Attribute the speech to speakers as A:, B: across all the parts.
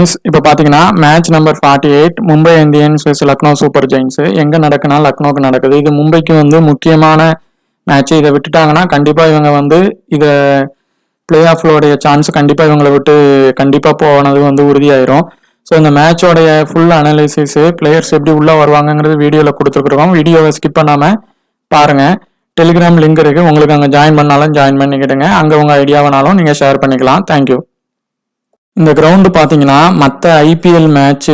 A: Guys, இப்போ பார்த்தீங்கன்னா match number 48 Mumbai Indians vs Lucknow super giants எங்கே நடக்குன்னா லக்னோக்கு நடக்குது. இது மும்பைக்கு வந்து முக்கியமான மேட்ச். இதை விட்டுட்டாங்கன்னா கண்டிப்பாக இவங்க வந்து இதை பிளே ஆஃப்லோடைய சான்ஸ் கண்டிப்பாக இவங்களை விட்டு கண்டிப்பாக போனது வந்து உறுதியாயிரும். ஸோ இந்த மேட்சோடைய ஃபுல் அனலைசிஸ் பிளேயர்ஸ் எப்படி உள்ளே வருவாங்கங்கிறது வீடியோவில் கொடுத்துருக்குறோம். வீடியோவை ஸ்கிப் பண்ணாமல் பாருங்கள். டெலிகிராம் லிங்க் இருக்குது, உங்களுக்கு அங்கே ஜாயின் பண்ணாலும் ஜாயின் பண்ணிக்கிடுங்க. அங்கே உங்கள் ஐடியாவனாலும் நீங்கள் ஷேர் பண்ணிக்கலாம். தேங்க்யூ. இந்த கிரவுண்டு பார்த்தீங்கன்னா மற்ற ஐபிஎல் மேட்ச்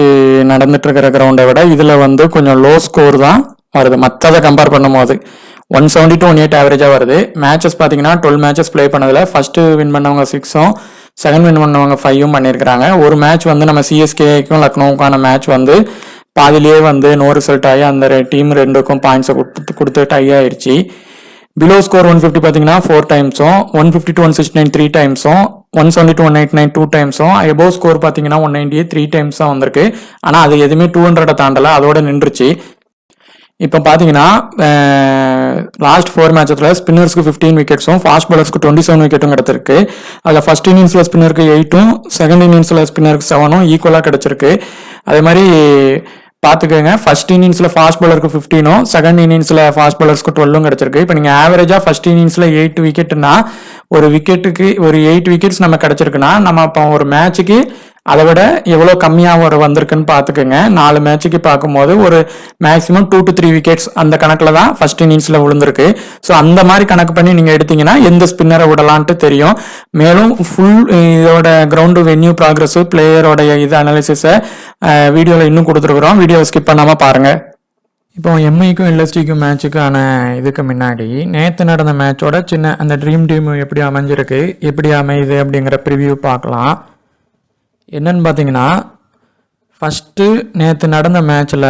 A: நடந்துட்டு இருக்கிற கிரவுண்டை விட இதில் வந்து கொஞ்சம் லோ ஸ்கோர் தான் வருது. மற்றதை கம்பேர் பண்ணும்போது 170 to 108 ஆவரேஜாக வருது. மேட்சஸ் பார்த்தீங்கன்னா 12 மேட்சஸ் ப்ளே பண்ணதில் ஃபர்ஸ்ட்டு வின் பண்ணவங்க 6ம் செகண்ட் வின் பண்ணவங்க 5ம் பண்ணியிருக்கிறாங்க. ஒரு மேட்ச் வந்து நம்ம சிஎஸ்கேக்கும் லக்னோவுக்கான மேட்ச் வந்து பாதிலேயே வந்து நோ ரிசல்ட் ஆகி அந்த டீம் ரெண்டுக்கும் பாயிண்ட்ஸை கொடுத்து டை ஆயிடுச்சு. பிலோ ஸ்கோர் 150 பார்த்தீங்கன்னா 4 டைம்ஸும் 150 to 169 3 டைம்ஸும் 170 to 189 2 டைம்ஸும் எபோவ் ஸ்கோர் பார்த்தீங்கன்னா 198 3 டைம்ஸ் தான் வந்திருக்கு. ஆனால் அது எதுவுமே 200 தாண்டலை, அதோட நின்றுச்சு. இப்போ பார்த்தீங்கன்னா லாஸ்ட் 4 மேட்சத்தில் ஸ்பின்னர்ஸ்க்கு 15 விக்கெட்ஸும் ஃபாஸ்ட் பாலர்ஸ்க்கு 27 விக்கெட்டும் கிடச்சிருக்கு. அதில் ஃபர்ஸ்ட் இன்னிங்ஸில் ஸ்பின்னருக்கு 8ம் செகண்ட் இன்னிங்ஸில் ஸ்பின்னருக்கு 7ம் ஈக்குவலாக கிடச்சிருக்கு. அதே மாதிரி பார்த்துக்கோங்க, ஃபர்ஸ்ட் இன்னிங்ஸில் ஃபாஸ்ட் பாலருக்கு 15ம் செகண்ட் இன்னிங்ஸில் ஃபாஸ்ட் பாலர்ஸ்க்கு 12ம் கிடச்சிருக்கு. இப்போ நீங்கள் ஆவரேஜாக ஃபர்ஸ்ட் இன்னிங்ஸில் 8 விக்கெட்டுனா ஒரு விக்கெட்டுக்கு ஒரு 8 விக்கெட்ஸ் நம்ம கிடச்சிருக்குன்னா நம்ம இப்போ ஒரு மேட்சுக்கு அதை விட எவ்வளோ கம்மியாக வந்திருக்குன்னு பார்த்துக்கோங்க. 4 மேட்சுக்கு பார்க்கும்போது ஒரு மேக்ஸிமம் 2 to 3 விக்கெட்ஸ் அந்த கணக்கில் தான் ஃபர்ஸ்ட் இன்னிங்ஸில் விழுந்திருக்கு. ஸோ அந்த மாதிரி கணக்கு பண்ணி நீங்கள் எடுத்தீங்கன்னா எந்த ஸ்பின்னரை விடலான்ட்டு தெரியும். மேலும் ஃபுல் இதோட கிரவுண்டு வென்யூ ப்ராக்ரஸ் பிளேயரோடைய இது அனாலிசிஸை வீடியோவில் இன்னும் கொடுத்துருக்குறோம். வீடியோவை ஸ்கிப் பண்ணாமல் பாருங்கள். இப்போ எம்ஐக்கும் எல்எஸ்டிக்கும் மேட்சுக்கான இதுக்கு முன்னாடி நேற்று நடந்த மேட்சோட சின்ன அந்த ட்ரீம் டீம் எப்படி அமைஞ்சிருக்கு, எப்படி அமையுது அப்படிங்கிற ப்ரிவியூ பார்க்கலாம். என்னன்னு பார்த்தீங்கன்னா, ஃபஸ்ட்டு நேற்று நடந்த மேட்ச்சில்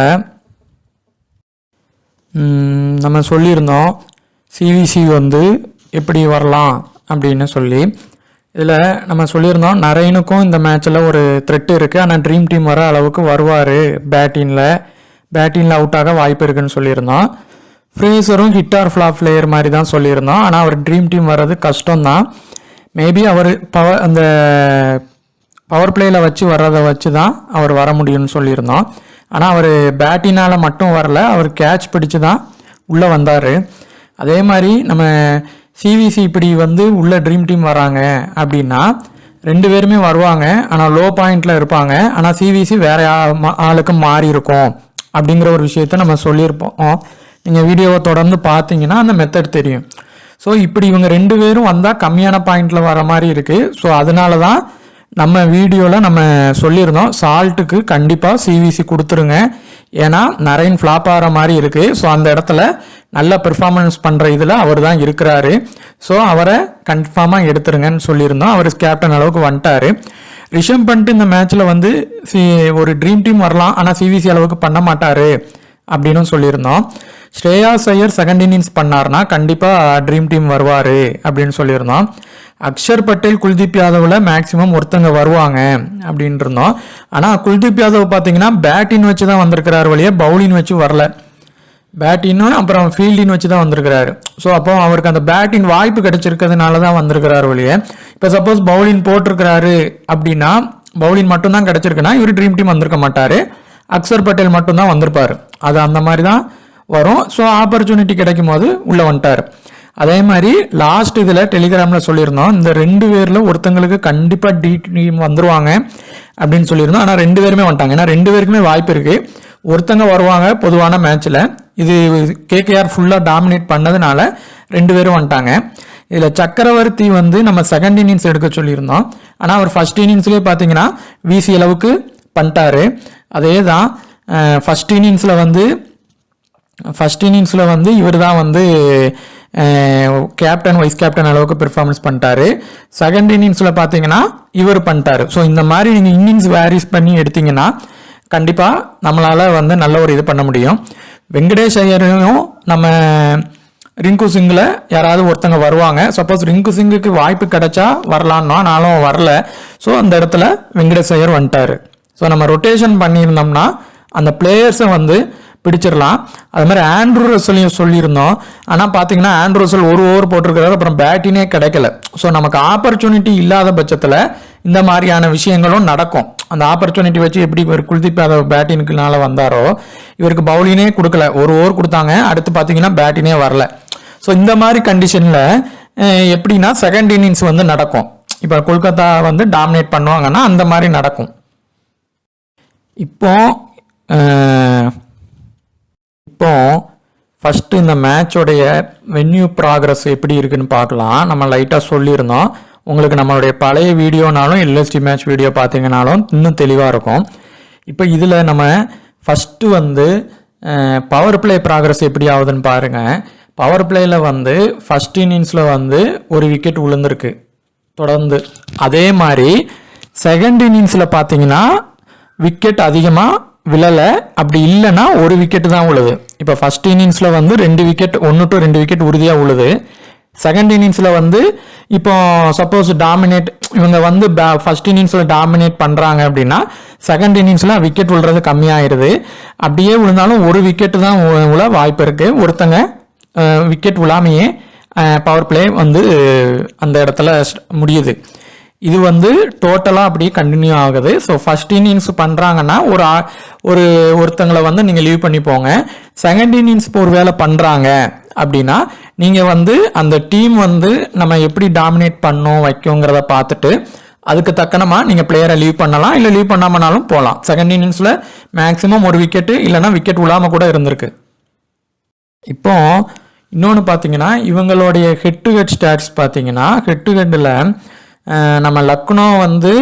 A: நம்ம சொல்லியிருந்தோம் சிவிசி வந்து எப்படி வரலாம் அப்படின்னு சொல்லி. இதில் நம்ம சொல்லியிருந்தோம் நரேனுக்கும் இந்த மேட்ச்சில் ஒரு த்ரெட் இருக்குது, ஆனால் ட்ரீம் டீம் வர அளவுக்கு வருவார், பேட்டிங்கில் அவுட் ஆக வாய்ப்பு இருக்குன்னு சொல்லியிருந்தோம். ஃப்ரேசரும் ஹிட் ஆர் ஃப்ளாப் பிளேயர் மாதிரி தான் சொல்லியிருந்தோம். ஆனால் அவர் ட்ரீம் டீம் வர்றது கஷ்டம்தான். மேபி அவர் அந்த பவர் பிளேயில் வச்சு வர்றதை வச்சு தான் அவர் வர முடியும்னு சொல்லியிருந்தோம். ஆனால் அவர் பேட்டினால் மட்டும் வரல, அவர் கேட்ச் பிடிச்சு தான் உள்ளே வந்தார். அதே மாதிரி நம்ம சிவிசி இப்படி வந்து உள்ள ட்ரீம் டீம் வராங்க அப்படின்னா 2 பேருமே வருவாங்க, ஆனால் லோ பாயிண்டில் இருப்பாங்க. ஆனால் சிவிசி வேறு ஆளுக்கு மாறி இருக்கும் அப்படிங்கிற ஒரு விஷயத்த நம்ம சொல்லியிருப்போம். நீங்கள் வீடியோவை தொடர்ந்து பார்த்தீங்கன்னா அந்த மெத்தட் தெரியும். ஸோ இப்படி இவங்க 2 பேரும் வந்தால் கம்மியான பாயிண்டில் வர மாதிரி இருக்குது. ஸோ அதனால தான் நம்ம வீடியோவில் நம்ம சொல்லியிருந்தோம் சால்ட்டுக்கு கண்டிப்பாக சிவிசி கொடுத்துருங்க, ஏன்னா நரேன் ஃப்ளாப் ஆகிற மாதிரி இருக்குது. ஸோ அந்த இடத்துல நல்ல பெர்ஃபார்மன்ஸ் பண்ணுற இதில் அவர் தான் இருக்கிறாரு. ஸோ அவரை கன்ஃபார்மாக எடுத்துருங்கன்னு சொல்லியிருந்தோம். அவர் கேப்டன் அளவுக்கு வந்துட்டார். ரிஷப் பண்ணிட்டு இந்த மேட்ச்சில் வந்து ஒரு ட்ரீம் டீம் வரலாம், ஆனால் சிவிசி அளவுக்கு பண்ண மாட்டார் அப்படின்னு சொல்லியிருந்தோம். ஸ்ரேயாஸ் ஐயர் செகண்ட் இன்னிங்ஸ் பண்ணார்னா கண்டிப்பாக ட்ரீம் டீம் வருவார் அப்படின்னு சொல்லியிருந்தோம். அக்ஷர் பட்டேல் குல்தீப் யாதவில் மேக்ஸிமம் ஒருத்தங்க வருவாங்க அப்படின்ட்டு இருந்தோம். ஆனால் குல்தீப் யாதவ் பார்த்தீங்கன்னா பேட்டின் வச்சு தான் வந்திருக்கிறார் வழியே, பவுலின் வச்சு வரல. பேட்டினும் அப்புறம் ஃபீல்டின் வச்சு தான் வந்திருக்கிறாரு. ஸோ அப்போ அவருக்கு அந்த பேட்டின் வாய்ப்பு கிடைச்சிருக்கிறதுனால தான் வந்திருக்கிறார் வழியே. இப்போ சப்போஸ் பவுலின் போட்டிருக்கிறாரு அப்படின்னா, பவுலின் மட்டும்தான் கிடைச்சிருக்குன்னா இவர் ட்ரீம் டீம் வந்திருக்க மாட்டார், அக்ஷர் பட்டேல் மட்டும்தான் வந்திருப்பார். அது அந்த மாதிரி தான் வரும். ஸோ ஆப்பர்ச்சுனிட்டி கிடைக்கும் போது உள்ளே வந்துட்டார். அதே மாதிரி லாஸ்ட் இதில் டெலிகிராமில் சொல்லியிருந்தோம் இந்த 2 பேரில் ஒருத்தங்களுக்கு கண்டிப்பாக டி டீம் வந்துருவாங்க அப்படின்னு சொல்லியிருந்தோம். ஆனால் 2 பேருமே வந்துட்டாங்க. ஏன்னா 2 பேருக்குமே வாய்ப்பு இருக்குது. ஒருத்தங்க வருவாங்க பொதுவான மேட்ச்சில். இது கேகேஆர் ஃபுல்லாக டாமினேட் பண்ணதுனால 2 பேரும் வந்துட்டாங்க. இதில் சக்கரவர்த்தி வந்து நம்ம செகண்ட் இன்னிங்ஸ் எடுக்க சொல்லியிருந்தோம். ஆனால் அவர் ஃபர்ஸ்ட் இன்னிங்ஸ்லேயே பார்த்தீங்கன்னா விசி அளவுக்கு பண்ணிட்டாரு. அதே தான் ஃபர்ஸ்ட் இன்னிங்ஸில் வந்து இவர் தான் வந்து கேப்டன் வைஸ் கேப்டன் அளவுக்கு பெர்ஃபார்மன்ஸ் பண்ணிட்டாரு. செகண்ட் இன்னிங்ஸில் பார்த்தீங்கன்னா இவர் பண்ணிட்டாரு. ஸோ இந்த மாதிரி நீங்கள் இன்னிங்ஸ் வேரிஸ் பண்ணி எடுத்தீங்கன்னா கண்டிப்பாக நம்மளால் வந்து நல்ல ஒரு இது பண்ண முடியும். வெங்கடேஷ் ஐயரையும் நம்ம ரிங்கு சிங்கில் யாராவது ஒருத்தங்க வருவாங்க. சப்போஸ் ரிங்கு சிங்குக்கு வாய்ப்பு கிடைச்சா வரலான்னா, நானும் வரல. ஸோ அந்த இடத்துல வெங்கடேஷ் ஐயர் வந்துட்டார். ஸோ நம்ம ரொட்டேஷன் பண்ணியிருந்தோம்னா அந்த பிளேயர்ஸை வந்து பிடிச்சிடலாம். அது மாதிரி ஆண்ட்ரூ ரசலையும் சொல்லியிருந்தோம். ஆனால் பார்த்தீங்கன்னா ஆண்ட்ரூ ரசல் ஒரு ஓவர் போட்டிருக்கிறாரு, அப்புறம் பேட்டினே கிடைக்கல. ஸோ நமக்கு ஆப்பர்ச்சுனிட்டி இல்லாத பட்சத்தில் இந்த மாதிரியான விஷயங்களும் நடக்கும். அந்த ஆப்பர்ச்சுனிட்டி வச்சு எப்படி இவர் குல்தீப் யாதவ் பேட்டிங்க்குனால வந்தாரோ இவருக்கு பவுலிங்கே கொடுக்கல, ஒரு ஓவர் கொடுத்தாங்க, அடுத்து பார்த்தீங்கன்னா பேட்டிங்கே வரல. ஸோ இந்த மாதிரி கண்டிஷனில் எப்படின்னா செகண்ட் இன்னிங்ஸ் வந்து நடக்கும். இப்போ கொல்கத்தா வந்து டாமினேட் பண்ணுவாங்கன்னா அந்த மாதிரி நடக்கும். இப்போ ஃபஸ்ட்டு இந்த மேட்சோடைய வென்யூ ப்ராக்ரஸ் எப்படி இருக்குன்னு பார்க்கலாம். நம்ம லைட்டாக சொல்லியிருந்தோம். உங்களுக்கு நம்மளுடைய பழைய வீடியோனாலும் எல்எஸ்டி மேட்ச் வீடியோ பார்த்தீங்கனாலும் இன்னும் தெளிவாக இருக்கும். இப்போ இதில் நம்ம ஃபஸ்ட்டு வந்து பவர் பிளே ப்ராக்ரஸ் எப்படி ஆகுதுன்னு பாருங்கள். பவர் பிளேயில் வந்து ஃபஸ்ட் இன்னிங்ஸில் வந்து ஒரு விக்கெட் விழுந்திருக்கு தொடர்ந்து. அதே மாதிரி செகண்ட் இன்னிங்ஸில் பார்த்தீங்கன்னா விக்கெட் அதிகமாக விழலை, அப்படி இல்லைன்னா ஒரு விக்கெட்டு தான் உழுது. இப்போ ஃபஸ்ட் இன்னிங்ஸில் வந்து 2 விக்கெட் 1 to 2 விக்கெட் உறுதியாக உழுது. செகண்ட் இன்னிங்ஸில் வந்து இப்போ சப்போஸ் டாமினேட் இவங்க வந்து ஃபர்ஸ்ட் இன்னிங்ஸில் டாமினேட் பண்ணுறாங்க அப்படின்னா செகண்ட் இன்னிங்ஸில் விக்கெட் விழுறது கம்மியாயிருது. அப்படியே விழுந்தாலும் ஒரு விக்கெட்டு தான் விழ வாய்ப்பு இருக்குது. ஒருத்தங்க விக்கெட் விழாமையே பவர் பிளே வந்து அந்த இடத்துல முடியுது. இது வந்து டோட்டலாக அப்படியே கண்டினியூ ஆகுது. ஸோ ஃபர்ஸ்ட் இன்னிங்ஸ் பண்ணுறாங்கன்னா ஒருத்தங்களை வந்து நீங்கள் லீவ் பண்ணி போங்க. செகண்ட் இன்னிங்ஸ் ஒரு வேலை பண்ணுறாங்க அப்படின்னா நீங்கள் வந்து அந்த டீம் வந்து நம்ம எப்படி டாமினேட் பண்ணோம் வைக்கோங்கிறத பார்த்துட்டு அதுக்கு தக்கனமாக நீங்கள் பிளேயரை லீவ் பண்ணலாம், இல்லை லீவ் பண்ணாமனாலும் போகலாம். செகண்ட் இன்னிங்ஸில் மேக்ஸிமம் ஒரு விக்கெட்டு இல்லைனா விக்கெட் விழாமல் கூட இருந்திருக்கு. இப்போ இன்னொன்று பார்த்தீங்கன்னா இவங்களுடைய ஹெட் டு ஹெட் ஸ்டாட்ஸ் பார்த்தீங்கன்னா ஹெட் டு ஹெட்டில் நம்ம லக்னோ வந்து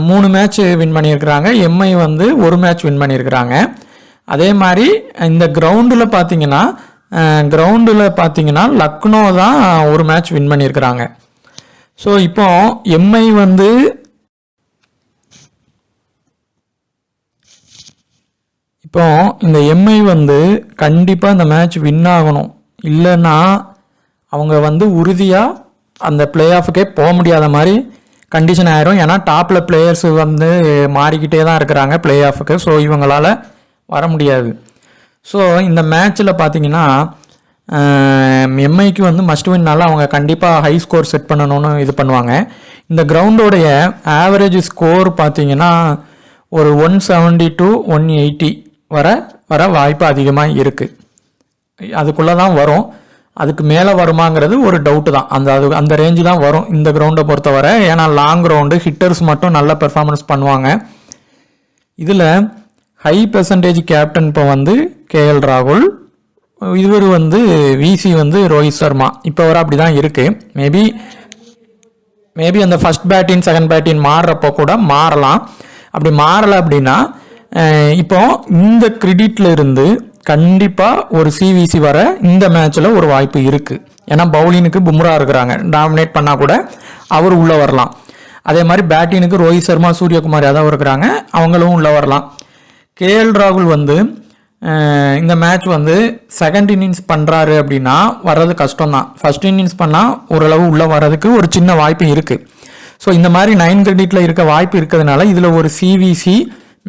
A: 3 மேட்ச் வின் பண்ணியிருக்கிறாங்க, எம்ஐ வந்து 1 மேட்ச் வின் பண்ணியிருக்கிறாங்க. அதே மாதிரி இந்த கிரவுண்டில் பார்த்தீங்கன்னா லக்னோ தான் 1 மேட்ச் வின் பண்ணியிருக்கிறாங்க. ஸோ இப்போ எம்ஐ வந்து இந்த எம்ஐ வந்து கண்டிப்பாக இந்த மேட்ச் வின் ஆகணும், இல்லைன்னா அவங்க வந்து உறுதியாக அந்த பிளே ஆஃபுக்கே போக முடியாத மாதிரி கண்டிஷன் ஆயிரும். ஏன்னா டாப்பில் பிளேயர்ஸ் வந்து மாறிக்கிட்டே தான் இருக்கிறாங்க பிளே ஆஃபுக்கு. ஸோ இவங்களால் வர முடியாது. ஸோ இந்த மேட்ச்சில் பார்த்தீங்கன்னா எம்ஐக்கு வந்து மஸ்ட் வின்னால அவங்க கண்டிப்பாக ஹை ஸ்கோர் செட் பண்ணணும்னு இது பண்ணுவாங்க. இந்த கிரவுண்டோடைய ஆவரேஜ் ஸ்கோர் பார்த்தீங்கன்னா ஒரு 170 to 180 வர வாய்ப்பு அதிகமாக இருக்குது. அதுக்குள்ளே தான் வரும், அதுக்கு மேலே வருமாங்கிறது ஒரு டவுட்டு தான். அந்த ரேஞ்சு தான் வரும் இந்த கிரவுண்டை பொறுத்தவரை. ஏன்னா லாங் கிரவுண்டு ஹிட்டர்ஸ் மட்டும் நல்ல பெர்ஃபார்மன்ஸ் பண்ணுவாங்க. இதில் ஹை பெர்சன்டேஜ் கேப்டன் இப்போ வந்து கேஎல் ராகுல், இவர் வந்து விசி வந்து ரோஹித் சர்மா. இப்போ வர அப்படி தான் இருக்குது. மேபி அந்த ஃபர்ஸ்ட் பேட்டிங் செகண்ட் பேட்டிங் மாறுறப்போ கூட மாறலாம். அப்படி மாறலை அப்படின்னா இப்போ இந்த கிரெடிட்ல இருந்து கண்டிப்பாக ஒரு சிவிசி வர இந்த மேட்ச்சில் ஒரு வாய்ப்பு இருக்குது. ஏன்னா பவுலினுக்கு பும்ரா இருக்கிறாங்க, டாமினேட் பண்ணால் கூட அவர் உள்ளே வரலாம். அதே மாதிரி பேட்டினுக்கு ரோஹித் சர்மா சூரியகுமார் யாதவ் இருக்கிறாங்க, அவங்களும் உள்ளே வரலாம். கேஎல் ராகுல் வந்து இந்த மேட்ச் வந்து செகண்ட் இன்னிங்ஸ் பண்ணுறாரு அப்படின்னா வர்றது கஷ்டம்தான். ஃபர்ஸ்ட் இன்னிங்ஸ் பண்ணால் ஓரளவு உள்ளே வர்றதுக்கு ஒரு சின்ன வாய்ப்பு இருக்குது. ஸோ இந்த மாதிரி 9 கிரெடிட்டில் இருக்க வாய்ப்பு இருக்கிறதுனால இதில் ஒரு சிவிசி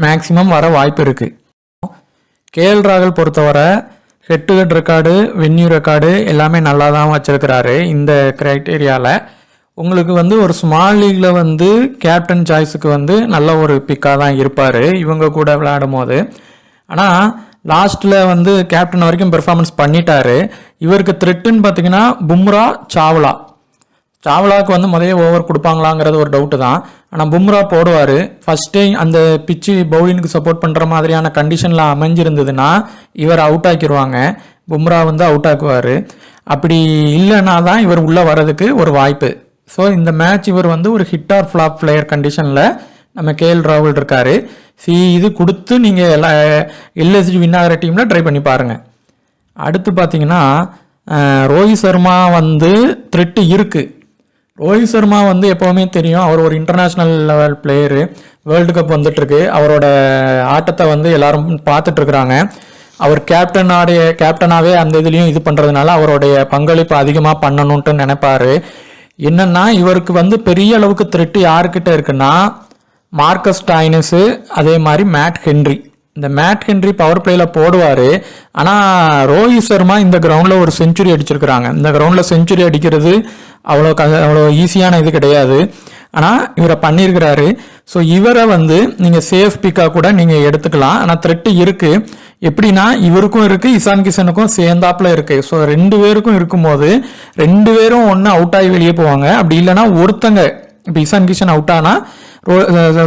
A: மேக்ஸிமம் வர வாய்ப்பு இருக்குது. கேஎல் ராகுல் பொறுத்தவரை head to head record, venue record எல்லாமே நல்லா தான் வச்சிருக்கிறாரு. இந்த கிரைட்டீரியாவில் உங்களுக்கு வந்து ஒரு ஸ்மால் லீக்ல வந்து கேப்டன் சாய்ஸுக்கு வந்து நல்ல ஒரு பிக்காக தான் இருப்பார் இவங்க கூட விளையாடும் போது. ஆனால் லாஸ்ட்டில் வந்து கேப்டன் வரைக்கும் பெர்ஃபார்மன்ஸ் பண்ணிட்டாரு. இவருக்கு த்ரெட்டுன்னு பார்த்தீங்கன்னா பும்ரா, சாவ்லாவுக்கு வந்து முதல்ல ஓவர் கொடுப்பாங்களாங்கிறது ஒரு டவுட்டு தான். ஆனால் பும்ரா போடுவார். ஃபஸ்ட்டே அந்த பிச்சு பவுலிங்க்கு சப்போர்ட் பண்ணுற மாதிரியான கண்டிஷனில் அமைஞ்சிருந்ததுன்னா இவர் அவுட் ஆக்கிடுவாங்க, பும்ரா வந்து அவுட் ஆக்குவார். அப்படி இல்லைன்னா தான் இவர் உள்ளே வர்றதுக்கு ஒரு வாய்ப்பு. ஸோ இந்த மேட்ச் இவர் வந்து ஒரு ஹிட் ஆர் ஃப்ளாப் பிளேயர் கண்டிஷனில் நம்ம கேஎல் ராகுல் இருக்கார். இது கொடுத்து நீங்கள் எல்எஸ்ஜி வின் ஆகிற டீமில் ட்ரை பண்ணி பாருங்கள். அடுத்து பார்த்தீங்கன்னா ரோஹித் சர்மா வந்து த்ரெட்டு இருக்குது. ரோஹித் சர்மா வந்து எப்போவுமே தெரியும், அவர் ஒரு international level player. World cup வந்துட்டுருக்கு, அவரோட ஆட்டத்தை வந்து எல்லாரும் பார்த்துட்ருக்குறாங்க. அவர் கேப்டனாகவே அந்த இதுலேயும் இது பண்ணுறதுனால அவருடைய பங்களிப்பு அதிகமாக பண்ணணுன்ட்டு நினைப்பார். என்னென்னா இவருக்கு வந்து பெரிய அளவுக்கு த்ரெட்டு யாருக்கிட்ட இருக்குன்னா மார்க்கஸ் ஸ்டாய்னிஸு, அதே மாதிரி மேட் ஹென்ரி. இந்த மேட் ஹென்ரி பவர் பிளேயில் போடுவார். ஆனால் ரோஹித் சர்மா இந்த கிரவுண்டில் ஒரு செஞ்சுரி அடிச்சிருக்கிறாங்க. இந்த கிரவுண்டில் செஞ்சுரி அடிக்கிறது அவ்வளோ ஈஸியான இது கிடையாது. ஆனால் இவரை பண்ணியிருக்கிறாரு. ஸோ இவரை வந்து நீங்கள் சேஃப் பிக்காக கூட நீங்கள் எடுத்துக்கலாம். ஆனால் த்ரெட்டு இருக்குது. எப்படின்னா இவருக்கும் இருக்குது, இசான் கிஷனுக்கும் சேர்ந்தாப்புல இருக்குது. ஸோ 2 பேருக்கும் இருக்கும்போது 2 பேரும் ஒன்று அவுட் ஆகி வெளியே போவாங்க. அப்படி இல்லைன்னா ஒருத்தங்க, இப்போ இசான் கிஷன் அவுட் ஆனால்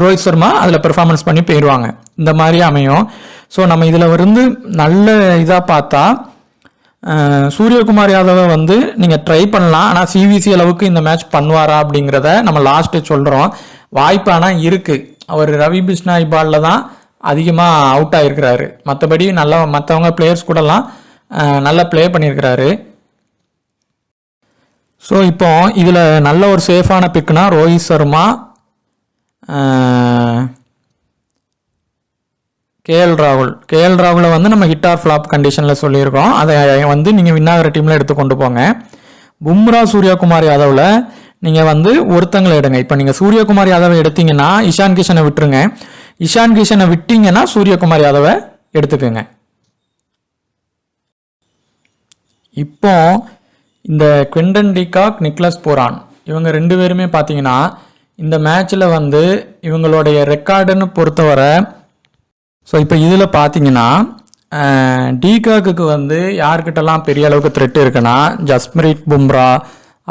A: ரோஹித் சர்மா அதில் பெர்ஃபார்மன்ஸ் பண்ணி போயிடுவாங்க. இந்த மாதிரி அமையும். ஸோ நம்ம இதில் வந்து நல்ல இதாக பார்த்தா சூரியகுமார் யாதவை வந்து நீங்கள் ட்ரை பண்ணலாம். ஆனால் சிவிசி அளவுக்கு இந்த மேட்ச் பண்ணுவாரா அப்படிங்கிறத நம்ம லாஸ்ட்டு சொல்கிறோம். வாய்ப்பு ஆனால் இருக்குது. அவர் ரவி பிஷ்னாய் பாலில் தான் அதிகமாக அவுட் ஆகிருக்கிறாரு. மற்றபடி நல்லா மற்றவங்க பிளேயர்ஸ் கூடலாம் நல்லா ப்ளே பண்ணியிருக்கிறாரு. ஸோ இப்போ இதில் நல்ல ஒரு சேஃபான பிக்குனா ரோஹித் சர்மா, கேஎல் ராகுலை வந்து நம்ம ஹிட் ஆர் ஃப்ளாப் கண்டிஷனில் சொல்லியிருக்கோம். அதை வந்து நீங்கள் வின்னாகிற டீமில் எடுத்து கொண்டு போங்க. பும்ரா சூரியகுமார் யாதவில் நீங்கள் வந்து ஒருத்தங்களை எடுங்க. இப்போ நீங்கள் சூரியகுமார் யாதவை எடுத்தீங்கன்னா இஷான் கிஷனை விட்டுருங்க. இஷான் கிஷனை விட்டீங்கன்னா சூரியகுமார் யாதவை எடுத்துக்கோங்க. இப்போ இந்த குவிண்டன் டிகாக், நிக்லஸ் பூரான் இவங்க 2 பேருமே பார்த்தீங்கன்னா இந்த மேட்ச்சில் வந்து இவங்களுடைய ரெக்கார்டுன்னு பொறுத்தவரை, ஸோ இப்போ இதில் பார்த்தீங்கன்னா டிகாக்கு வந்து யார்கிட்டலாம் பெரிய அளவுக்கு த்ரெட் இருக்குன்னா ஜஸ்பிரீத் பும்ரா,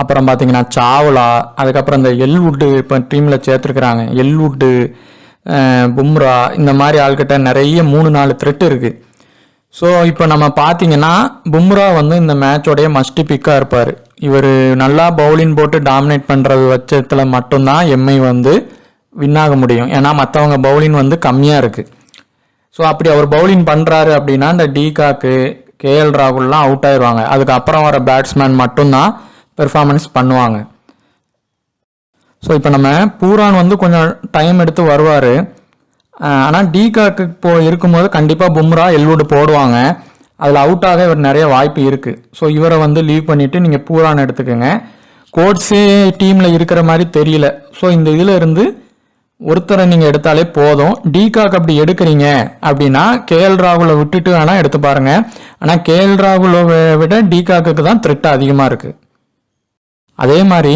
A: அப்புறம் பார்த்தீங்கன்னா சாவ்லா, அதுக்கப்புறம் இந்த எல்வுட்டு இப்போ டீமில் சேர்த்துருக்குறாங்க. எல்வுட்டு, பும்ரா, இந்த மாதிரி ஆள்கிட்ட நிறைய 3-4 த்ரெட் இருக்குது. ஸோ இப்போ நம்ம பார்த்தீங்கன்னா பும்ரா வந்து இந்த மேட்சோடைய மஸ்ட் பிக்காக இருப்பார். இவர் நல்லா பவுலிங் போட்டு டாமினேட் பண்ணுறது பட்சத்தில் மட்டும்தான் எம்ஐ வந்து வின் ஆக முடியும். ஏன்னா மற்றவங்க பவுலிங் வந்து கம்மியாக இருக்குது. ஸோ அப்படி அவர் பவுலிங் பண்ணுறாரு அப்படின்னா இந்த டிகாக்கு, கேஎல் ராகுல்லாம் அவுட் ஆயிடுவாங்க. அதுக்கப்புறம் வர பேட்ஸ்மேன் மட்டும்தான் பெர்ஃபார்மன்ஸ் பண்ணுவாங்க. ஸோ இப்போ நம்ம பூரான் வந்து கொஞ்சம் டைம் எடுத்து வருவார். ஆனால் டிகாக்கு இருக்கும்போது கண்டிப்பாக பும்ரா எல்வுட் போடுவாங்க. அதில் அவுட் ஆக இவர் நிறைய வாய்ப்பு இருக்குது. ஸோ இவரை வந்து லீவ் பண்ணிவிட்டு நீங்கள் பூரான் எடுத்துக்கோங்க. கோட்ஸே டீமில் இருக்கிற மாதிரி தெரியல. ஸோ இந்த இதில் இருந்து ஒருத்தரை நீங்கள் எடுத்தாலே போதும். டிகாக் அப்படி எடுக்கிறீங்க அப்படின்னா கேஎல் ராகுலை விட்டுட்டு வேணால் எடுத்து பாருங்க. ஆனால் கேஎல் ராகுலை விட டிகாக்கு தான் த்ரெட் அதிகமாக இருக்குது. அதே மாதிரி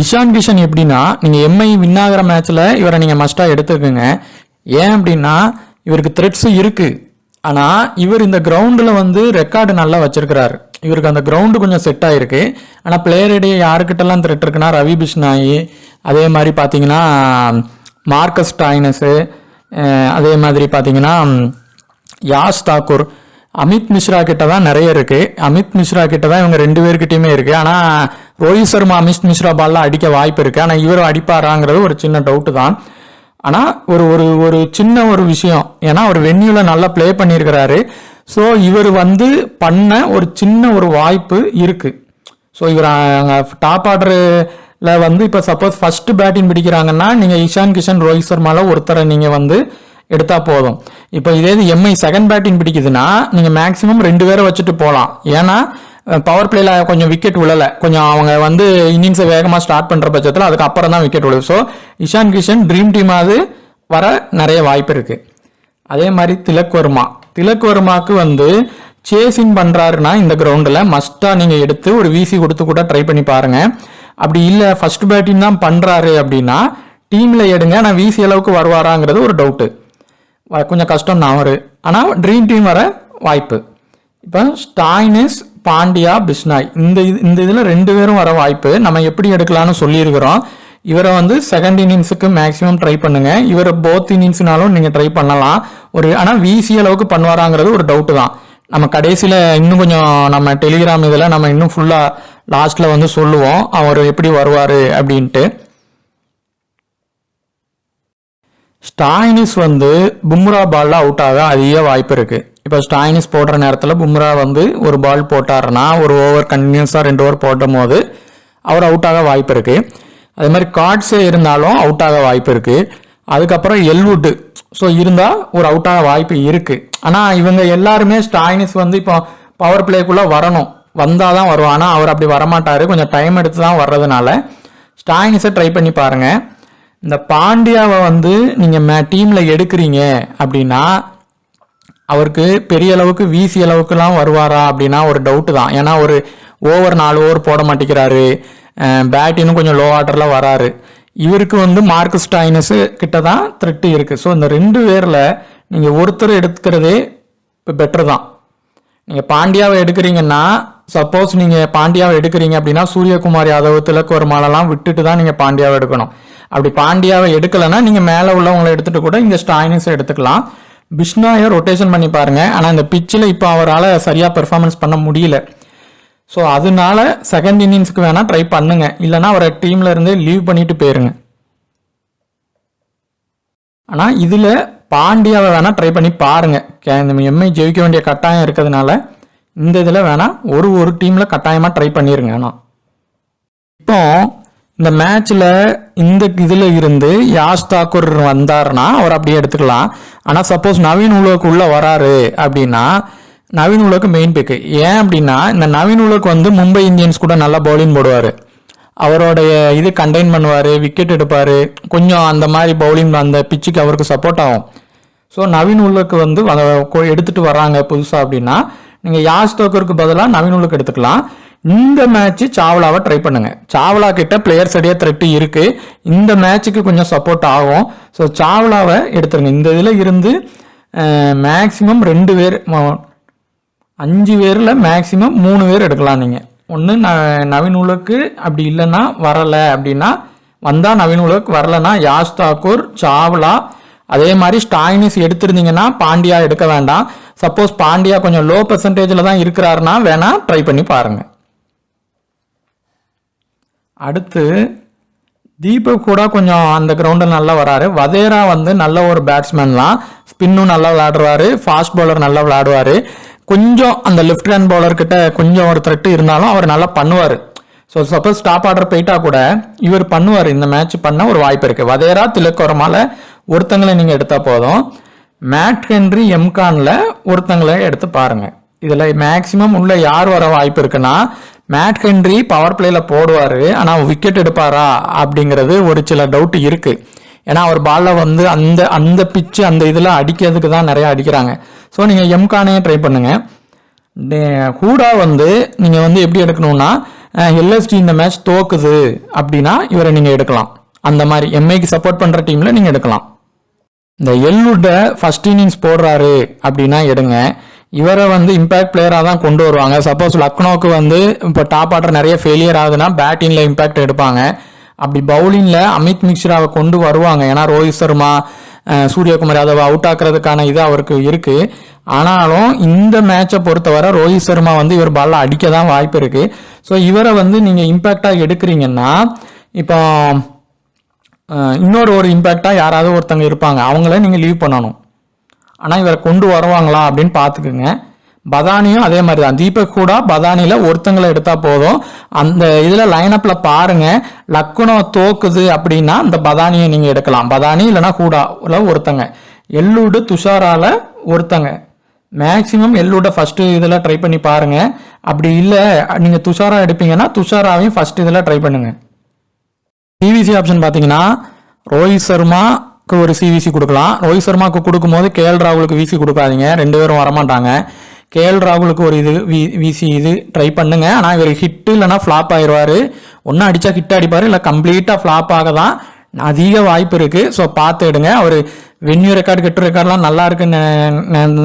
A: இஷான் கிஷன் எப்படின்னா நீங்கள் எம்ஐ வின் ஆகிற மேட்ச்சில் இவரை நீங்கள் மஸ்ட்டாக எடுத்துக்கோங்க. ஏன் அப்படின்னா இவருக்கு த்ரெட்ஸு இருக்குது. ஆனால் இவர் இந்த கிரவுண்டில் வந்து ரெக்கார்டு நல்லா வச்சிருக்கிறாரு. இவருக்கு அந்த கிரவுண்டு கொஞ்சம் செட் ஆகிருக்கு. ஆனால் பிளேயர் இடையே யாருக்கிட்டலாம் த்ரெட் இருக்குன்னா ரவி பிஷ்னாயி, அதே மாதிரி பார்த்தீங்கன்னா மார்க்கஸ் டாய்னஸு, அதே மாதிரி பார்த்தீங்கன்னா யாஷ் தாக்கூர், அமித் மிஸ்ரா கிட்ட தான் நிறைய இருக்குது. அமித் மிஸ்ரா கிட்ட தான் இவங்க 2 பேர்கிட்டையுமே இருக்குது. ஆனால் ரோஹித் சர்மா அமித் மிஸ்ரா பால்லாம் அடிக்க வாய்ப்பு இருக்குது. ஆனால் இவர் அடிப்பாராங்கிறது ஒரு சின்ன டவுட்டு தான். ஆனால் ஒரு ஒரு ஒரு சின்ன ஒரு விஷயம், ஏன்னா அவர் வென்யூவில் நல்லா ப்ளே பண்ணியிருக்கிறாரு. ஸோ இவர் வந்து பண்ண ஒரு சின்ன ஒரு வாய்ப்பு இருக்குது. ஸோ இவர் டாப் ஆர்டரில் வந்து இப்போ சப்போஸ் ஃபஸ்ட்டு பேட்டிங் பிடிக்கிறாங்கன்னா நீங்கள் இஷான் கிஷன், ரோஹித் சர்மாவில் ஒருத்தரை நீங்கள் வந்து எடுத்தால் போதும். இப்போ இதே எம்ஐ செகண்ட் பேட்டிங் பிடிக்குதுன்னா நீங்கள் மேக்ஸிமம் 2 பேரை வச்சுட்டு போகலாம். ஏன்னா பவர் பிளேல கொஞ்சம் விக்கெட் விழலை, கொஞ்சம் அவங்க வந்து இன்னிங்ஸை வேகமாக ஸ்டார்ட் பண்ணுற பட்சத்தில் அதுக்கப்புறம் தான் விக்கெட் விழுது. ஸோ இஷான் கிஷன் ட்ரீம் டீமாவது வர நிறைய வாய்ப்பு இருக்குது. அதே மாதிரி திலக் வர்மாக்கு வந்து சேசிங் பண்ணுறாருன்னா இந்த கிரவுண்டில் மஸ்ட்டாக நீங்கள் எடுத்து ஒரு விசி கொடுத்து கூட ட்ரை பண்ணி பாருங்கள். அப்படி இல்லை ஃபர்ஸ்ட் பேட்டிங் தான் பண்ணுறாரு அப்படின்னா டீமில் எடுங்க. ஆனால் விசி அளவுக்கு வருவாராங்கிறது ஒரு டவுட்டு, கொஞ்சம் கஷ்டம் தான் அவர். ஆனால் ட்ரீம் டீம் வர வாய்ப்பு. இப்போ ஸ்டாய்னிஸ், பாண்டியா, பிஷ்னாய் இந்த இதில் 2 பேரும் வர வாய்ப்பு. நம்ம எப்படி எடுக்கலாம்னு சொல்லியிருக்கிறோம். இவரை வந்து செகண்ட் இன்னிங்ஸுக்கு மேக்ஸிமம் ட்ரை பண்ணுங்க. இவரை போத் இன்னிங்ஸ்னாலும் நீங்கள் ட்ரை பண்ணலாம். ஆனால் விசி அளவுக்கு பண்ணுவாராங்கிறது ஒரு டவுட்டு தான். நம்ம கடைசியில் இன்னும் கொஞ்சம் நம்ம டெலிகிராம் இதில் நம்ம இன்னும் ஃபுல்லாக லாஸ்ட்டில் வந்து சொல்லுவோம் அவர் எப்படி வருவார் அப்படின்ட்டு. ஸ்டாய்னிஸ் வந்து பும்ரா பாலில் அவுட் ஆக அதிக வாய்ப்பு இருக்குது. இப்போ ஸ்டாய்னிஸ் போடுற நேரத்தில் பும்ரா வந்து ஒரு பால் போட்டாருன்னா ஒரு ஓவர் கண்டினியூஸாக 2 ஓவர் போடும் போது அவர் அவுட் ஆக வாய்ப்பு இருக்குது. அதே மாதிரி கார்ட்ஸே இருந்தாலும் அவுட் ஆக வாய்ப்பு இருக்குது. அதுக்கப்புறம் எல்வுட்டு ஸோ இருந்தால் ஒரு அவுட் ஆக வாய்ப்பு இருக்குது. ஆனால் இவங்க எல்லாருமே ஸ்டாய்னிஸ் வந்து இப்போ பவர் பிளேக்குள்ளே வந்தால் தான் வருவோம். ஆனால் அவர் அப்படி வரமாட்டார், கொஞ்சம் டைம் எடுத்து தான் வர்றதுனால ஸ்டாய்னிஸை ட்ரை பண்ணி பாருங்கள். இந்த பாண்டியாவை வந்து நீங்கள் டீமில் எடுக்கிறீங்க அப்படின்னா அவருக்கு பெரிய அளவுக்கு விசி அளவுக்குலாம் வருவாரா அப்படின்னா ஒரு டவுட்டு தான். ஏன்னா ஒரு ஓவர் 4 ஓவர் போட மாட்டேங்கிறாரு, பேட் இன்னும் கொஞ்சம் லோ ஆர்டரில் வராரு. இவருக்கு வந்து மார்க்கஸ் ஸ்டாயினஸ் கிட்ட தான் த்ரெட்டு இருக்குது. ஸோ இந்த 2 பேரில் நீங்கள் ஒருத்தர் எடுக்கிறதே இப்போ பெட்டர் தான். நீங்கள் பாண்டியாவை எடுக்கிறீங்கன்னா, சப்போஸ் நீங்கள் பாண்டியாவை எடுக்கிறீங்க அப்படின்னா சூரியகுமார் யாதவ், திலக் வர்மாலெல்லாம் விட்டுட்டு தான் நீங்கள் பாண்டியாவை எடுக்கணும். அப்படி பாண்டியாவை எடுக்கலைன்னா நீங்கள் மேலே உள்ளவங்களை எடுத்துகிட்டு கூட இங்கே ஸ்டாயினஸை எடுத்துக்கலாம். பிஷ்னாயை ரொட்டேஷன் பண்ணி பாருங்கள். ஆனால் இந்த பிச்சில் இப்போ அவரால் சரியாக பெர்ஃபார்மன்ஸ் பண்ண முடியல. ஸோ அதனால செகண்ட் இன்னிங்ஸ்க்கு வேணால் ட்ரை பண்ணுங்க, இல்லைனா அவரை டீமில் இருந்து லீவ் பண்ணிட்டு போயிருங்க. ஆனால் இதில் பாண்டியாவை வேணால் ட்ரை பண்ணி பாருங்க. இந்த எம்ஐ ஜெயிக்க வேண்டிய கட்டாயம் இருக்கிறதுனால இந்த இதில் வேணால் ஒரு டீமில் கட்டாயமாக ட்ரை பண்ணிடுங்க. ஆனால் இப்போ இந்த மேட்ச்சில் இந்த இதில் இருந்து யாஷ் தாக்கூர் வந்தாருன்னா அவர் அப்படியே எடுத்துக்கலாம். ஆனால் சப்போஸ் நவீன் உலோக் உள்ள வராரு அப்படின்னா நவீன் உலோக்கு மெயின் பிக்கு. ஏன் அப்படின்னா இந்த நவீன் உலோக் வந்து மும்பை இந்தியன்ஸ் கூட நல்லா பவுலிங் போடுவார். அவருடைய இது கண்டெயின் பண்ணுவார், விக்கெட் எடுப்பார், கொஞ்சம் அந்த மாதிரி பவுலிங் அந்த பிச்சுக்கு அவருக்கு சப்போர்ட் ஆகும். ஸோ நவீன் உலோக்கு வந்து எடுத்துகிட்டு வராங்க புதுசாக அப்படின்னா நீங்கள் யாஷ் தாக்கூருக்கு பதிலாக நவீன் உலோக் எடுத்துக்கலாம். இந்த மேட்ச்சு சாவ்லாவை ட்ரை பண்ணுங்க. சாவ்லா கிட்ட பிளேயர்ஸ் அடியே த்ரெட்டு இருக்கு. இந்த மேட்சுக்கு கொஞ்சம் சப்போர்ட் ஆகும். ஸோ சாவ்லாவை எடுத்துருங்க. இந்த இதில் இருந்து மேக்சிமம் 2 பேர், 5 பேரில் மேக்சிமம் 3 பேர் எடுக்கலாம். நீங்கள் ஒன்று நவீன் உலோக்கு, அப்படி இல்லைன்னா வரலை அப்படின்னா வந்தால் நவீன் உலோக், வரலைன்னா யாஷ் தாக்கூர், சாவ்லா. அதே மாதிரி ஸ்டாயினிஸ் எடுத்திருந்தீங்கன்னா பாண்டியா எடுக்க வேண்டாம். சப்போஸ் பாண்டியா கொஞ்சம் லோ பெர்சன்டேஜில் தான் இருக்கிறாருன்னா வேணால் ட்ரை பண்ணி பாருங்கள். அடுத்து தீபக் கூட கொஞ்சம் அந்த கிரவுண்டில் நல்லா வராரு. வதேரா வந்து நல்ல ஒரு பேட்ஸ்மேன் தான், ஸ்பின்னும் நல்லா விளையாடுவார், ஃபாஸ்ட் பவுலர் நல்லா விளையாடுவார். கொஞ்சம் அந்த லெஃப்ட் ஹேண்ட் பவுலர்கிட்ட கொஞ்சம் ஒரு த்ரெட்டு இருந்தாலும் அவர் நல்லா பண்ணுவார். ஸோ சப்போஸ் டாப் ஆர்டர் போயிட்டா கூட இவர் பண்ணுவார். இந்த மேட்ச் பண்ண ஒரு வாய்ப்பு இருக்குது. வதேரா, திலக் வர்மால ஒருத்தங்களை நீங்கள் எடுத்தால் போதும். மேட் ஹென்ரி, எம்கானில் ஒருத்தங்களை எடுத்து பாருங்கள். இதில் மேக்சிமம் உள்ள யார் வர வாய்ப்பு இருக்குன்னா மேட் ஹென்ரி பவர் பிளேயில் போடுவார். ஆனால் விக்கெட் எடுப்பாரா அப்படிங்கிறது ஒரு சில டவுட் இருக்குது. ஏன்னா அவர் பாலில் வந்து அந்த பிச்சு அந்த இதில் அடிக்கிறதுக்கு தான் நிறையா அடிக்கிறாங்க. ஸோ நீங்கள் எம்கானே ட்ரை பண்ணுங்கள். ஹூடா வந்து நீங்கள் வந்து எப்படி எடுக்கணும்னா எல்எஸ்டி இந்த மேட்ச் தோக்குது அப்படின்னா இவரை நீங்கள் எடுக்கலாம். அந்த மாதிரி எம்ஐக்கு சப்போர்ட் பண்ணுற டீமில் நீங்கள் எடுக்கலாம். இந்த எல்வுட்டை ஃபர்ஸ்ட் இன்னிங்ஸ் போடுறாரு அப்படின்னா எடுங்க. இவரை வந்து இம்பேக்ட் பிளேயராக தான் கொண்டு வருவாங்க. சப்போஸ் லக்னோவுக்கு வந்து இப்போ டாப் ஆர்டர் நிறைய ஃபெயிலியர் ஆகுதுன்னா பேட்டிங்கில் இம்பேக்ட் எடுப்பாங்க. அப்படி பவுலிங்கில் அமித் மிஸ்ராவை கொண்டு வருவாங்க. ஏன்னா ரோஹித் சர்மா, சூரியகுமார் யாதவ் அவுட் ஆக்குறதுக்கான இது அவருக்கு இருக்குது. ஆனாலும் இந்த மேட்சை பொறுத்தவரை ரோஹித் சர்மா வந்து இவர் பாலில் அடிக்க தான் வாய்ப்பு இருக்குது. ஸோ இவரை வந்து நீங்கள் இம்பேக்டாக எடுக்கிறீங்கன்னா இப்போ இன்னொரு இம்பேக்டாக யாராவது ஒருத்தங்க இருப்பாங்க, அவங்கள நீங்கள் லீவ் பண்ணணும். ஆனால் இவரை கொண்டு வருவாங்களா அப்படின்னு பார்த்துக்குங்க. பதானியும் அதே மாதிரி தான். தீபக் கூட பதானியில் ஒருத்தங்களை எடுத்தால் போதும். அந்த இதில் லைனப்பில் பாருங்கள், லக்னோ தோக்குது அப்படின்னா அந்த பதானியை நீங்கள் எடுக்கலாம். பதானி இல்லைனா கூடாவில் ஒருத்தங்க, எல்லூடு துஷாரால ஒருத்தங்க. மேக்சிமம் எல்லூட ஃபஸ்ட்டு இதில் ட்ரை பண்ணி பாருங்கள். அப்படி இல்லை நீங்கள் துஷாரா எடுப்பீங்கன்னா துஷாராவையும் ஃபஸ்ட் இதில் ட்ரை பண்ணுங்கள். சிவிசி ஆப்ஷன் பார்த்தீங்கன்னா ரோஹித் சர்மாக்கு ஒரு சிவிசி கொடுக்கலாம். ரோஹித் சர்மாவுக்கு கொடுக்கும்போது கேஎல் ராகுலுக்கு விசி கொடுக்காதீங்க, 2 பேரும் வரமாட்டாங்க. கேஎல் ராகுலுக்கு ஒரு இது விசி இது ட்ரை பண்ணுங்க. ஆனால் இவர் ஹிட்டு இல்லைனா ஃப்ளாப் ஆயிடுவார். ஒன்றும் அடித்தா ஹிட் அடிப்பார், இல்லை கம்ப்ளீட்டாக ஃப்ளாப் ஆக தான் அதிக வாய்ப்பு இருக்குது. ஸோ பார்த்து எடுங்க. அவர் வென்யூ ரெக்கார்டு கெட்டு ரெக்கார்ட்லாம் நல்லா இருக்குன்னு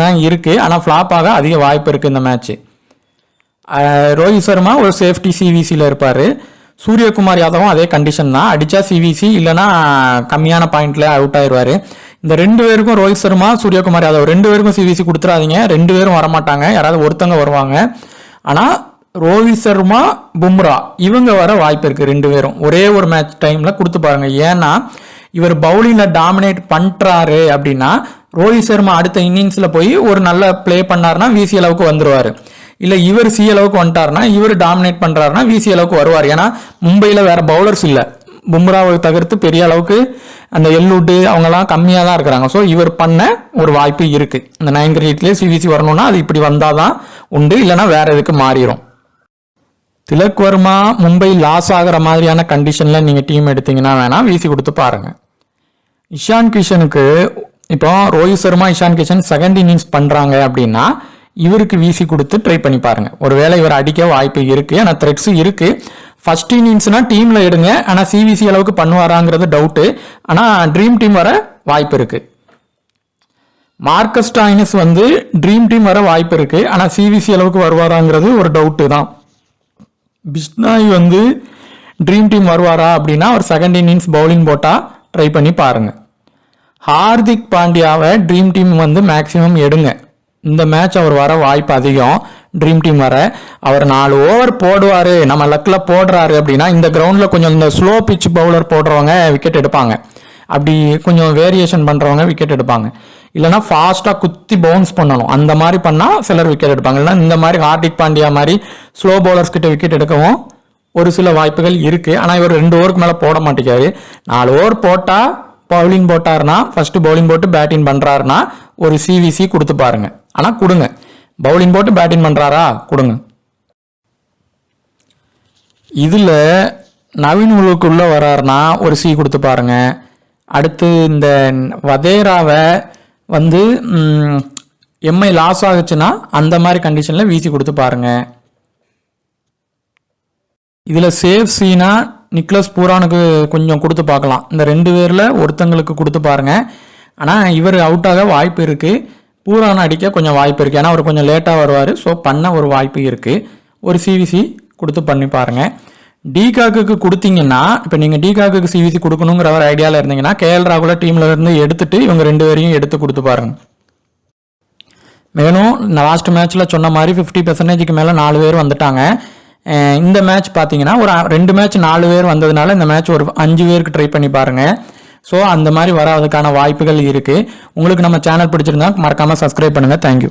A: தான் இருக்குது. ஆனால் ஃப்ளாப் ஆக அதிக வாய்ப்பு இருக்குது இந்த மேட்ச்சு. ரோஹித் சர்மா ஒரு சேஃப்டி சிவிசியில் இருப்பார். சூரியகுமார் யாதவும் அதே கண்டிஷன் தான், அடித்தா சிவிசி இல்லைனா கம்மியான பாயிண்டில் அவுட் ஆயிடுவார். இந்த 2 பேருக்கும் ரோஹித் சர்மா, சூரியகுமார் யாதவ் 2 பேருக்கும் சிவிசி கொடுத்துறாதீங்க. 2 பேரும் வரமாட்டாங்க, யாராவது ஒருத்தங்க வருவாங்க. ஆனால் ரோஹித் சர்மா, பும்ரா இவங்க வர வாய்ப்பு இருக்குது. 2 பேரும் ஒரே ஒரு மேட்ச் டைமில் கொடுத்து பாருங்கள். ஏன்னா இவர் பவுலிங்கில் டாமினேட் பண்ணுறாரு அப்படின்னா ரோஹித் சர்மா அடுத்த இன்னிங்ஸில் போய் ஒரு நல்ல பிளே பண்ணாருன்னா விசி அளவுக்கு வந்துடுவார். இல்லை இவர் சி அளவுக்கு வந்துட்டாருன்னா இவர் டாமினேட் பண்ணுறாருன்னா விசி அளவுக்கு வருவார். ஏன்னா மும்பையில் வேறு பவுலர்ஸ் இல்லை, பும்ராவை தவிர்த்து பெரிய அளவுக்கு அந்த எல்வுட்டு அவங்கெல்லாம் கம்மியாக தான் இருக்கிறாங்க. ஸோ இவர் பண்ண ஒரு வாய்ப்பு இருக்குது. இந்த 9 கிரிக்கெட்லேயே சிவிசி வரணும்னா அது இப்படி வந்தால் தான் உண்டு, இல்லைனா வேறு எதுக்கு மாறிடும். திலக் வர்மா மும்பை லாஸ் ஆகிற மாதிரியான கண்டிஷனில் நீங்கள் டீம் எடுத்தீங்கன்னா வேணால் விசி கொடுத்து பாருங்கள். இஷான் கிஷனுக்கு இப்போ ரோஹித் சர்மா, இஷான் கிஷன் செகண்ட் இன்னிங்ஸ் பண்ணுறாங்க அப்படின்னா இவருக்கு விசி கொடுத்து ட்ரை பண்ணி பாருங்கள். ஒருவேளை இவர் அடிக்க வாய்ப்பு இருக்குது, ஆனால் த்ரெட்ஸு இருக்குது. ஃபர்ஸ்ட் இன்னிங்ஸ்னா டீமில் எடுங்க. ஆனால் சிவிசி அளவுக்கு பண்ணுவாராங்கிறது டவுட்டு. ஆனால் ட்ரீம் டீம் வர வாய்ப்பு இருக்குது. மார்க்கஸ் ஸ்டாயினிஸ் வந்து ட்ரீம் டீம் வர வாய்ப்பு இருக்குது. ஆனால் சிவிசி அளவுக்கு வருவாராங்கிறது ஒரு டவுட்டு தான். பிஷ்னாய் வந்து ட்ரீம் டீம் வருவாரா அப்படின்னா அவர் செகண்ட் இன்னிங்ஸ் பவுலிங் போட்டால் ட்ரை பண்ணி பாருங்கள். ஹார்திக் பாண்டியாவை ட்ரீம் டீம் வந்து மேக்ஸிமம் எடுங்க. இந்த மேட்ச் அவர் வர வாய்ப்பு அதிகம். ட்ரீம் டீம் வர அவர் 4 ஓவர் போடுவார், நம்ம லக்கில் போடுறாரு அப்படின்னா இந்த கிரவுண்டில் கொஞ்சம் இந்த ஸ்லோ பிச் பவுலர் போடுறவங்க விக்கெட் எடுப்பாங்க. அப்படி கொஞ்சம் வேரியேஷன் பண்ணுறவங்க விக்கெட் எடுப்பாங்க. இல்லைனா ஃபாஸ்ட்டாக குத்தி பவுன்ஸ் பண்ணணும். அந்த மாதிரி பண்ணால் சிலர் விக்கெட் எடுப்பாங்க. இல்லைனா இந்த மாதிரி ஹார்திக் பாண்டியா மாதிரி ஸ்லோ பவுலர்ஸ் கிட்ட விக்கெட் எடுக்கவும் ஒரு சில வாய்ப்புகள் இருக்குது. ஆனால் இவர் 2 ஓவருக்கு மேலே போட மாட்டேங்காரு. 4 ஓவர் போட்டால் பவுலிங் போட்டாருன்னா ஃபர்ஸ்ட் பவுலிங் போட்டு பேட்டிங் பண்ணுறாருன்னா ஒரு சிவிசி கொடுத்து பாருங்க. ஆனால் கொடுங்க. பவுலிங் போட்டு பேட்டிங் பண்ணுறாரா கொடுங்க. இதில் நவீன் உலகுக்குள்ளே வராருன்னா ஒரு சி கொடுத்து பாருங்க. அடுத்து இந்த வதேராவை வந்து எம்ஐ லாஸ் ஆகுச்சுன்னா அந்த மாதிரி கண்டிஷனில் விசி கொடுத்து பாருங்க. இதில் சேஃப் சீனா நிக்லஸ் பூரானுக்கு கொஞ்சம் கொடுத்து பார்க்கலாம். இந்த 2 பேரில் ஒருத்தங்களுக்கு கொடுத்து பாருங்க. ஆனால் இவர் அவுட் ஆக வாய்ப்பு இருக்குது. பூரான அடிக்க கொஞ்சம் வாய்ப்பு இருக்குது. ஏன்னா அவர் கொஞ்சம் லேட்டாக வருவார். ஸோ பண்ண ஒரு வாய்ப்பு இருக்குது. ஒரு சிவிசி கொடுத்து பண்ணி பாருங்கள். டிகாக்கு கொடுத்தீங்கன்னா இப்போ நீங்கள் டிகாக்கு சிவிசி கொடுக்கணுங்கிற ஒரு ஐடியாவில் இருந்தீங்கன்னா கேஎல் ராகுல டீமில் இருந்து எடுத்துட்டு இவங்க 2 பேரையும் எடுத்து கொடுத்து பாருங்கள். மேலும் லாஸ்ட் மேட்ச்சில் சொன்ன மாதிரி 50% மேலே 4 பேர் வந்துட்டாங்க. இந்த மேட்ச் பார்த்தீங்கன்னா ஒரு 2 மேட்ச் 4 பேர் வந்ததுனால இந்த மேட்ச் ஒரு 5 பேருக்கு ட்ரை பண்ணி பாருங்கள். ஸோ அந்த மாதிரி வராதுக்கான வாய்ப்புகள் இருக்குது. உங்களுக்கு நம்ம சேனல் பிடிச்சிருந்தா மறக்காமல் சப்ஸ்கிரைப் பண்ணுங்கள். தேங்க்யூ.